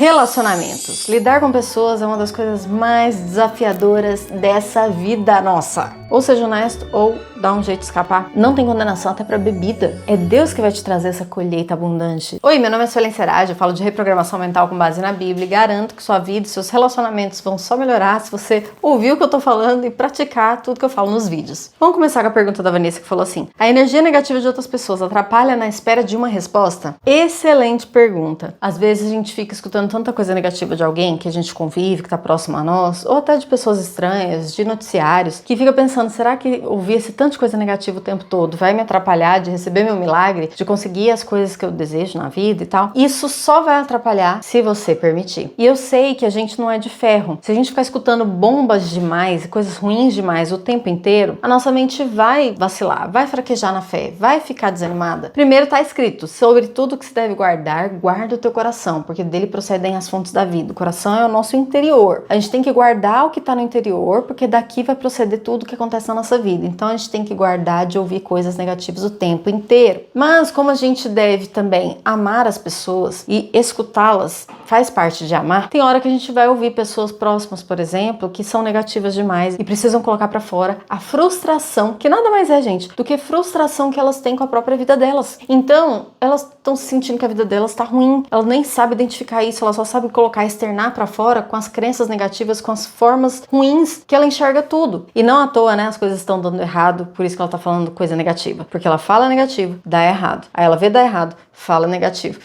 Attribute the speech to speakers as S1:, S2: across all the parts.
S1: Relacionamentos. Lidar com pessoas é uma das coisas mais desafiadoras dessa vida nossa. Ou seja honesto, ou dá um jeito de escapar. Não tem condenação até pra bebida. É Deus que vai te trazer essa colheita abundante. Oi, meu nome é Suelen Serage, eu falo de reprogramação mental com base na Bíblia e garanto que sua vida e seus relacionamentos vão só melhorar se você ouvir o que eu tô falando e praticar tudo que eu falo nos vídeos. Vamos começar com a pergunta da Vanessa, que falou assim: a energia negativa de outras pessoas atrapalha na espera de uma resposta? Excelente pergunta. Às vezes a gente fica escutando tanta coisa negativa de alguém que a gente convive, que tá próximo a nós, ou até de pessoas estranhas, de noticiários, que fica pensando, será que ouvir esse tanto de coisa negativa o tempo todo vai me atrapalhar de receber meu milagre, de conseguir as coisas que eu desejo na vida e tal? Isso só vai atrapalhar se você permitir. E eu sei que a gente não é de ferro. Se a gente ficar escutando bombas demais e coisas ruins demais o tempo inteiro, a nossa mente vai vacilar, vai fraquejar na fé, vai ficar desanimada. Primeiro tá escrito, sobre tudo que se deve guardar, guarda o teu coração, porque dele procedem as fontes da vida. O coração é o nosso interior. A gente tem que guardar o que tá no interior, porque daqui vai proceder tudo que acontece na nossa vida. Então a gente tem que guardar de ouvir coisas negativas o tempo inteiro. Mas como a gente deve também amar as pessoas e escutá-las faz parte de amar, tem hora que a gente vai ouvir pessoas próximas, por exemplo, que são negativas demais e precisam colocar pra fora a frustração, que nada mais é, gente, do que frustração que elas têm com a própria vida delas. Então, elas estão se sentindo que a vida delas tá ruim, elas nem sabem identificar isso, ela só sabe colocar, externar pra fora com as crenças negativas, com as formas ruins que ela enxerga tudo. E não à toa, né, as coisas estão dando errado, por isso que ela tá falando coisa negativa. Porque ela fala negativo, dá errado. Aí ela vê dar errado, fala negativo,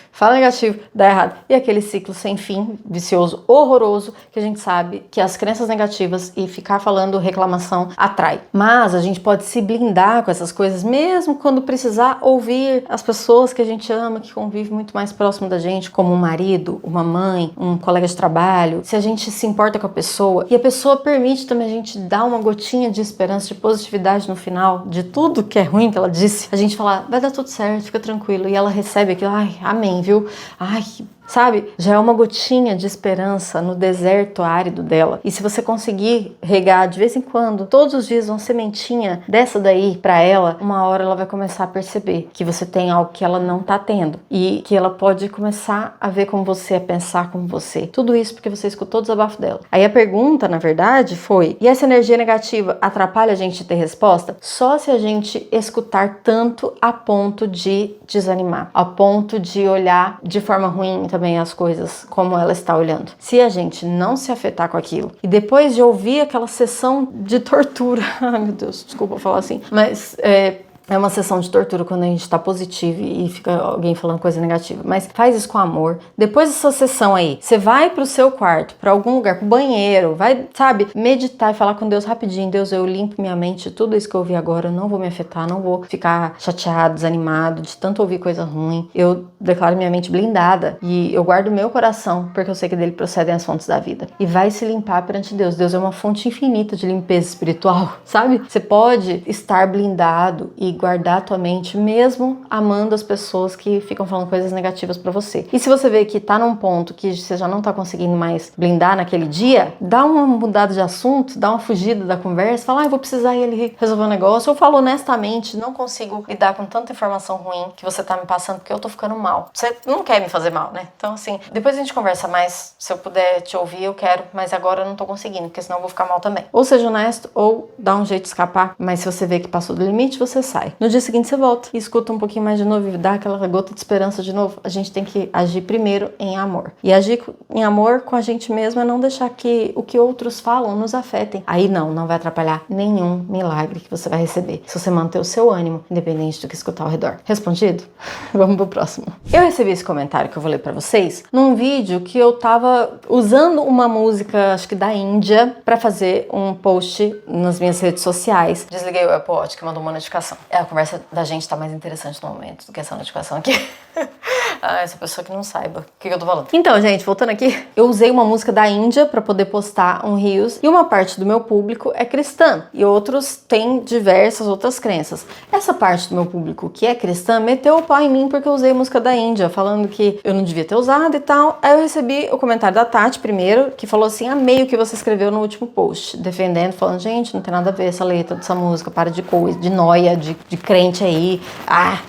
S1: dá errado. E aquele ciclo sem fim, vicioso, horroroso, que a gente sabe que as crenças negativas e ficar falando reclamação atrai. Mas a gente pode se blindar com essas coisas, mesmo quando precisar ouvir as pessoas que a gente ama, que convivem muito mais próximo da gente, como um marido, uma mãe, um colega de trabalho. Se a gente se importa com a pessoa e a pessoa permite também a gente dar uma gotinha de esperança, de positividade no final de tudo que é ruim que ela disse, a gente falar, vai dar tudo certo, fica tranquilo, e ela recebe aquilo, ai, amém, viu? Ai, sabe? Já é uma gotinha de esperança no deserto árido dela. E se você conseguir regar de vez em quando, todos os dias, uma sementinha dessa daí pra ela, uma hora ela vai começar a perceber que você tem algo que ela não tá tendo. E que ela pode começar a ver como você, a pensar como você. Tudo isso porque você escutou o desabafo dela. Aí a pergunta, na verdade, foi: e essa energia negativa atrapalha a gente de ter resposta? Só se a gente escutar tanto a ponto de desanimar, a ponto de olhar de forma ruim também as coisas como ela está olhando. Se a gente não se afetar com aquilo e depois de ouvir aquela sessão de tortura, ai meu Deus, desculpa falar assim, mas é uma sessão de tortura quando a gente tá positivo e fica alguém falando coisa negativa. Mas faz isso com amor. Depois dessa sessão aí, você vai pro seu quarto, pra algum lugar, pro banheiro, vai, sabe, meditar e falar com Deus rapidinho. Deus, eu limpo minha mente de tudo isso que eu ouvi agora. Eu não vou me afetar, não vou ficar chateado, desanimado de tanto ouvir coisa ruim. Eu declaro minha mente blindada e eu guardo meu coração, porque eu sei que dele procedem as fontes da vida. E vai se limpar perante Deus. Deus é uma fonte infinita de limpeza espiritual, sabe? Você pode estar blindado e guardar a tua mente, mesmo amando as pessoas que ficam falando coisas negativas pra você. E se você vê que tá num ponto que você já não tá conseguindo mais blindar naquele dia, dá uma mudada de assunto, dá uma fugida da conversa, fala, eu vou precisar ir ali resolver um negócio. Eu falo honestamente, não consigo lidar com tanta informação ruim que você tá me passando porque eu tô ficando mal. Você não quer me fazer mal, né? Então assim, depois a gente conversa mais, se eu puder te ouvir, eu quero, mas agora eu não tô conseguindo, porque senão eu vou ficar mal também. Ou seja honesto, ou dá um jeito de escapar, mas se você vê que passou do limite, você sai. No dia seguinte você volta e escuta um pouquinho mais de novo e dá aquela gota de esperança de novo. A gente tem que agir primeiro em amor. E agir em amor com a gente mesmo é não deixar que o que outros falam nos afetem. Aí não vai atrapalhar nenhum milagre que você vai receber, se você manter o seu ânimo, independente do que escutar ao redor. Respondido? Vamos pro próximo. Eu recebi esse comentário que eu vou ler pra vocês num vídeo que eu tava usando uma música, acho que da Índia, pra fazer um post nas minhas redes sociais. Desliguei o Apple Watch que mandou uma notificação. A conversa da gente tá mais interessante no momento do que essa notificação aqui. Essa pessoa que não saiba o que eu tô falando. Então, gente, voltando aqui, eu usei uma música da Índia pra poder postar um Reels e uma parte do meu público é cristã e outros têm diversas outras crenças. Essa parte do meu público que é cristã meteu o pau em mim porque eu usei a música da Índia, falando que eu não devia ter usado e tal. Aí eu recebi o comentário da Tati primeiro, que falou assim, amei o que você escreveu no último post, defendendo, falando, gente, não tem nada a ver essa letra dessa música, para de coisa, de noia, de de crente aí.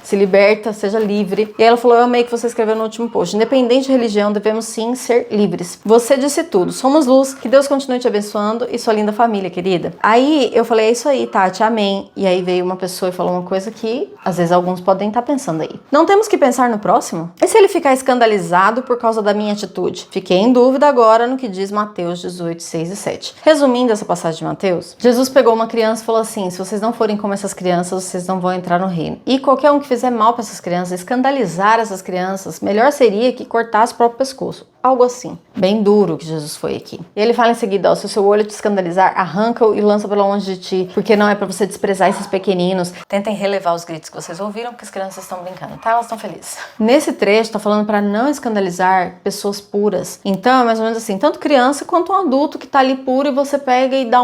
S1: Se liberta, seja livre. E aí ela falou, eu amei que você escreveu no último post. Independente de religião, devemos sim ser livres. Você disse tudo. Somos luz. Que Deus continue te abençoando e sua linda família, querida. Aí eu falei, é isso aí, Tati, amém. E aí veio uma pessoa e falou uma coisa que às vezes alguns podem estar pensando aí. Não temos que pensar no próximo? E se ele ficar escandalizado por causa da minha atitude? Fiquei em dúvida agora no que diz Mateus 18, 6 e 7. Resumindo essa passagem de Mateus, Jesus pegou uma criança e falou assim, se vocês não forem como essas crianças, vocês não vão entrar no reino. E qualquer um que fizer mal para essas crianças, escandalizar essas crianças, melhor seria que cortasse o próprio pescoço. Algo assim. Bem duro que Jesus foi aqui. E ele fala em seguida, se o seu olho te escandalizar, arranca-o e lança para longe de ti, porque não é para você desprezar esses pequeninos. Tentem relevar os gritos que vocês ouviram, porque as crianças estão brincando, tá? Elas estão felizes. Nesse trecho, tá falando para não escandalizar pessoas puras. Então, é mais ou menos assim, tanto criança quanto um adulto que tá ali puro e você pega e dá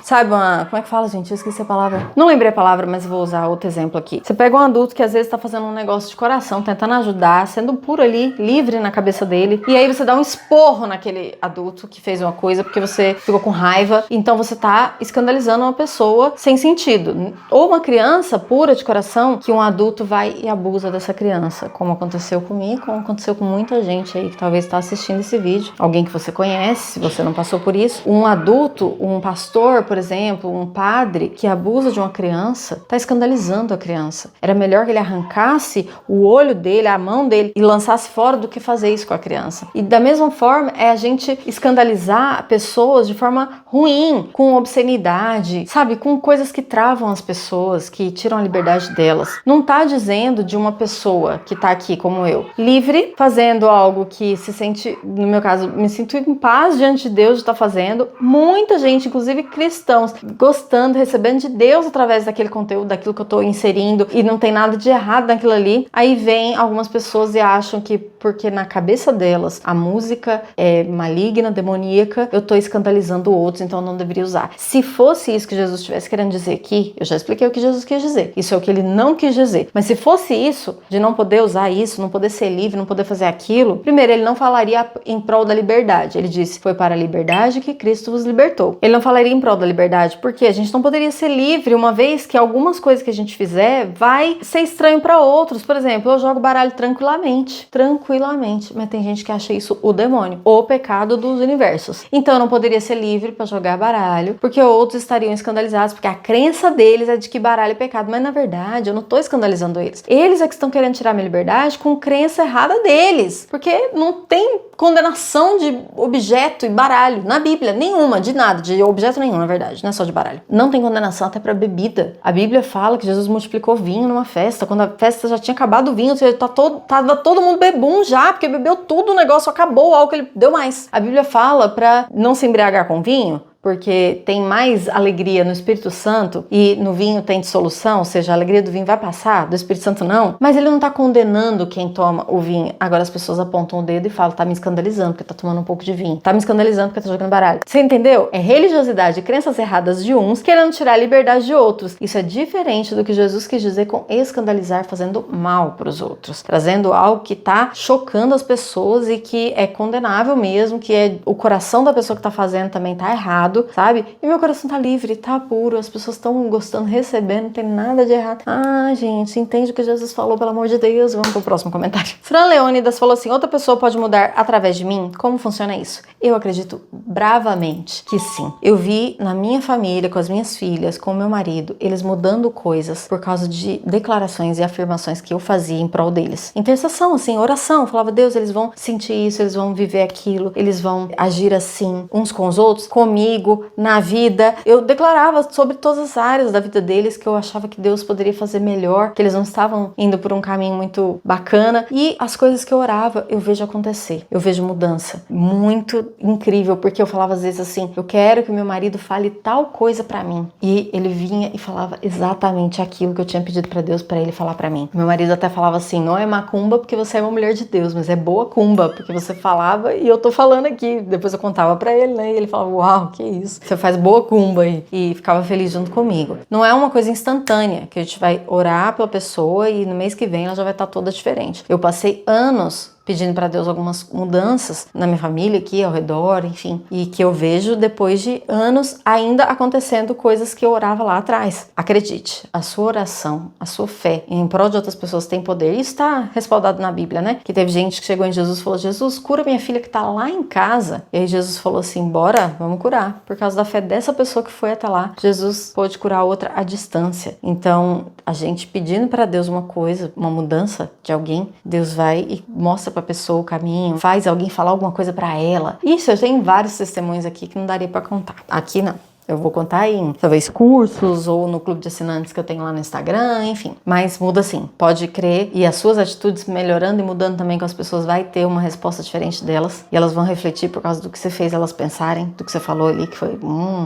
S1: sabe, como é que fala, gente? Eu esqueci a palavra. Não lembrei a palavra, mas vou usar outro exemplo aqui. Você pega um adulto que às vezes tá fazendo um negócio de coração, tentando ajudar, sendo puro ali, livre na cabeça dele, e aí você dá um esporro naquele adulto que fez uma coisa porque você ficou com raiva, então você tá escandalizando uma pessoa sem sentido. Ou uma criança pura de coração que um adulto vai e abusa dessa criança, como aconteceu comigo, como aconteceu com muita gente aí que talvez está assistindo esse vídeo, alguém que você conhece, se você não passou por isso. Um adulto, um pastor, por exemplo, um padre que abusa de uma criança, tá escandalizando a criança. Era melhor que ele arrancasse o olho dele, a mão dele e lançasse fora do que fazer isso com a criança. E da mesma forma é a gente escandalizar pessoas de forma ruim, com obscenidade, sabe, com coisas que travam as pessoas, que tiram a liberdade delas. Não tá dizendo de uma pessoa que tá aqui como eu, livre, fazendo algo que se sente, no meu caso, me sinto em paz diante de Deus de estar fazendo. Muita gente, inclusive cristãos, gostando, recebendo de Deus através daquele conteúdo, daquilo que eu tô inserindo, e não tem nada de errado naquilo ali. Aí vem algumas pessoas e acham que porque na cabeça delas a música é maligna, demoníaca, eu tô escandalizando outros, então eu não deveria usar. Se fosse isso que Jesus estivesse querendo dizer aqui, eu já expliquei o que Jesus quis dizer. Isso é o que ele não quis dizer. Mas se fosse isso, de não poder usar isso, não poder ser livre, não poder fazer aquilo, primeiro, ele não falaria em prol da liberdade. Ele disse, foi para a liberdade que Cristo vos libertou. Ele não falaria em prol da liberdade, porque a gente não poderia ser livre, uma vez que algumas coisas que a gente fizer vai ser estranho para outros. Por exemplo, eu jogo baralho tranquilamente, mas tem gente que acha isso o demônio, o pecado dos universos. Então eu não poderia ser livre para jogar baralho, porque outros estariam escandalizados, porque a crença deles é de que baralho é pecado, mas na verdade eu não tô escandalizando eles. Eles é que estão querendo tirar minha liberdade com crença errada deles, porque não tem condenação de objeto e baralho na Bíblia, nenhuma, de nada, de objeto nenhum, na verdade, não é só de baralho. Não tem condenação até para bebida. A Bíblia fala que Jesus multiplicou vinho numa festa, quando a festa já tinha acabado o vinho, ou seja, tava todo mundo bebum já, porque bebeu tudo, o negócio acabou, o álcool ele deu mais. A Bíblia fala para não se embriagar com vinho, porque tem mais alegria no Espírito Santo e no vinho tem dissolução, ou seja, a alegria do vinho vai passar, do Espírito Santo não. Mas ele não tá condenando quem toma o vinho. Agora as pessoas apontam o dedo e falam, tá me escandalizando porque tá tomando um pouco de vinho. Tá me escandalizando porque tá jogando baralho. Você entendeu? É religiosidade e crenças erradas de uns querendo tirar a liberdade de outros. Isso é diferente do que Jesus quis dizer com escandalizar, fazendo mal pros outros. Trazendo algo que tá chocando as pessoas e que é condenável mesmo, que é o coração da pessoa que tá fazendo também tá errado, sabe? E meu coração tá livre, tá puro, as pessoas estão gostando, recebendo, não tem nada de errado. Ah, gente, entende o que Jesus falou, pelo amor de Deus. Vamos pro próximo comentário. Fran Leônidas falou assim, outra pessoa pode mudar através de mim? Como funciona isso? Eu acredito bravamente que sim. Eu vi na minha família, com as minhas filhas, com o meu marido, eles mudando coisas por causa de declarações e afirmações que eu fazia em prol deles. Intercessão, assim, oração. Eu falava, Deus, eles vão sentir isso, eles vão viver aquilo, eles vão agir assim, uns com os outros, comigo, na vida. Eu declarava sobre todas as áreas da vida deles que eu achava que Deus poderia fazer melhor, que eles não estavam indo por um caminho muito bacana. E as coisas que eu orava, eu vejo acontecer. Eu vejo mudança. Muito incrível, porque eu falava às vezes assim, eu quero que meu marido fale tal coisa pra mim. E ele vinha e falava exatamente aquilo que eu tinha pedido pra Deus pra ele falar pra mim. Meu marido até falava assim, não é macumba porque você é uma mulher de Deus, mas é boa cumba, porque você falava e eu tô falando aqui. Depois eu contava pra ele, né? E ele falava, uau, que isso? Você faz boa cumba aí. E ficava feliz junto comigo. Não é uma coisa instantânea, que a gente vai orar pela pessoa e no mês que vem ela já vai estar toda diferente. Eu passei anos pedindo para Deus algumas mudanças na minha família aqui ao redor, enfim, e que eu vejo depois de anos ainda acontecendo coisas que eu orava lá atrás. Acredite, a sua oração, a sua fé em prol de outras pessoas tem poder. Isso está respaldado na Bíblia, né? Que teve gente que chegou em Jesus e falou: Jesus, cura minha filha que tá lá em casa. E aí Jesus falou assim: bora, vamos curar. Por causa da fé dessa pessoa que foi até lá, Jesus pôde curar outra à distância. Então, a gente pedindo para Deus uma coisa, uma mudança de alguém, Deus vai e mostra para a pessoa o caminho, faz alguém falar alguma coisa para ela. Isso, eu tenho vários testemunhos aqui que não daria para contar. Aqui não. Eu vou contar em, talvez, cursos ou no clube de assinantes que eu tenho lá no Instagram, enfim. Mas muda sim, pode crer. E as suas atitudes melhorando e mudando também com as pessoas, vai ter uma resposta diferente delas. E elas vão refletir por causa do que você fez elas pensarem, do que você falou ali, que foi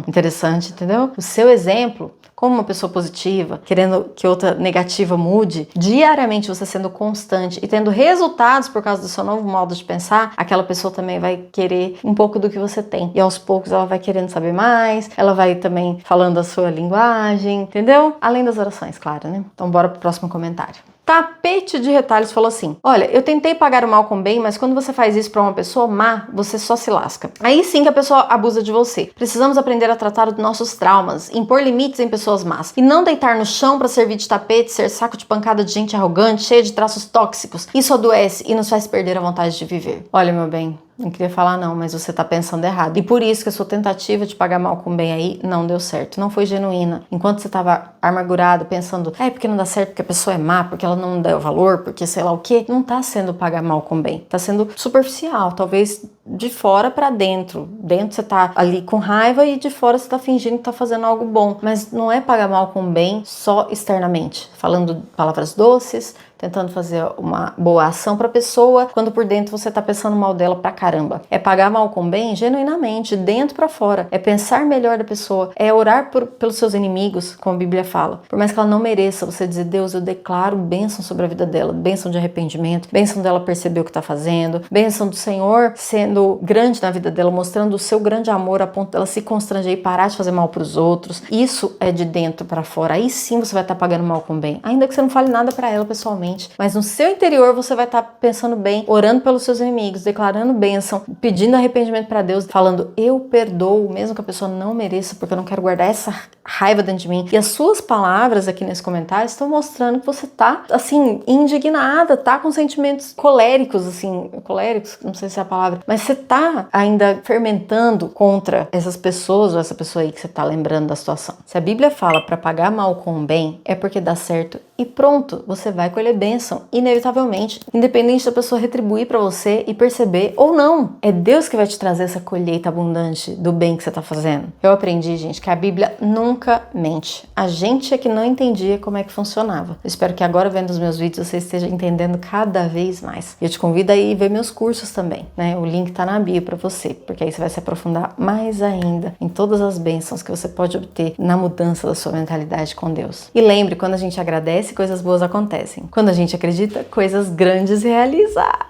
S1: interessante, entendeu? O seu exemplo, como uma pessoa positiva, querendo que outra negativa mude, diariamente você sendo constante e tendo resultados por causa do seu novo modo de pensar, aquela pessoa também vai querer um pouco do que você tem. E aos poucos ela vai querendo saber mais, ela vai também falando a sua linguagem, entendeu? Além das orações, claro, né? Então bora pro próximo comentário. Tapete de Retalhos falou assim: olha, eu tentei pagar o mal com o bem, mas quando você faz isso pra uma pessoa má, você só se lasca. Aí sim que a pessoa abusa de você. Precisamos aprender a tratar os nossos traumas, impor limites em pessoas más e não deitar no chão pra servir de tapete, ser saco de pancada de gente arrogante, cheia de traços tóxicos. Isso adoece e nos faz perder a vontade de viver. Olha, meu bem, não queria falar não, mas você tá pensando errado. E por isso que a sua tentativa de pagar mal com bem aí não deu certo, não foi genuína. Enquanto você tava amargurado, pensando, porque não dá certo, porque a pessoa é má, porque ela não dá valor, porque sei lá o quê, não tá sendo pagar mal com bem. Tá sendo superficial, talvez de fora pra dentro. Dentro você tá ali com raiva e de fora você tá fingindo que tá fazendo algo bom. Mas não é pagar mal com bem só externamente, falando palavras doces, tentando fazer uma boa ação pra pessoa, quando por dentro você tá pensando mal dela pra caramba. É pagar mal com bem genuinamente, de dentro pra fora. É pensar melhor da pessoa. É orar pelos seus inimigos, como a Bíblia fala. Por mais que ela não mereça, você dizer: Deus, eu declaro bênção sobre a vida dela, bênção de arrependimento, bênção dela perceber o que tá fazendo, bênção do Senhor sendo grande na vida dela, mostrando o seu grande amor a ponto dela se constranger e parar de fazer mal pros outros. Isso é de dentro pra fora. Aí sim você vai estar pagando mal com bem. Ainda que você não fale nada pra ela pessoalmente, mas no seu interior você vai estar pensando bem, orando pelos seus inimigos, declarando bênção, pedindo arrependimento para Deus, falando: eu perdoo, mesmo que a pessoa não mereça, porque eu não quero guardar essa raiva dentro de mim. E as suas palavras aqui nesse comentário estão mostrando que você tá, assim, indignada, tá com sentimentos coléricos, assim, coléricos, não sei se é a palavra, mas você tá ainda fermentando contra essas pessoas ou essa pessoa aí que você tá lembrando da situação. Se a Bíblia fala para pagar mal com bem, é porque dá certo e pronto, você vai colher bênção, inevitavelmente, independente da pessoa retribuir para você e perceber ou não. É Deus que vai te trazer essa colheita abundante do bem que você tá fazendo. Eu aprendi, gente, que a Bíblia nunca mente. A gente é que não entendia como é que funcionava. Eu espero que agora, vendo os meus vídeos, você esteja entendendo cada vez mais. Eu te convido aí a ver meus cursos também, né? O link tá na bio para você, porque aí você vai se aprofundar mais ainda em todas as bênçãos que você pode obter na mudança da sua mentalidade com Deus. E lembre, quando a gente agradece, coisas boas acontecem. Quando a gente acredita, coisas grandes realizar.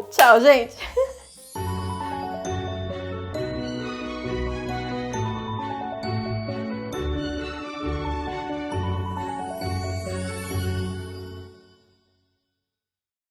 S1: Tchau, gente!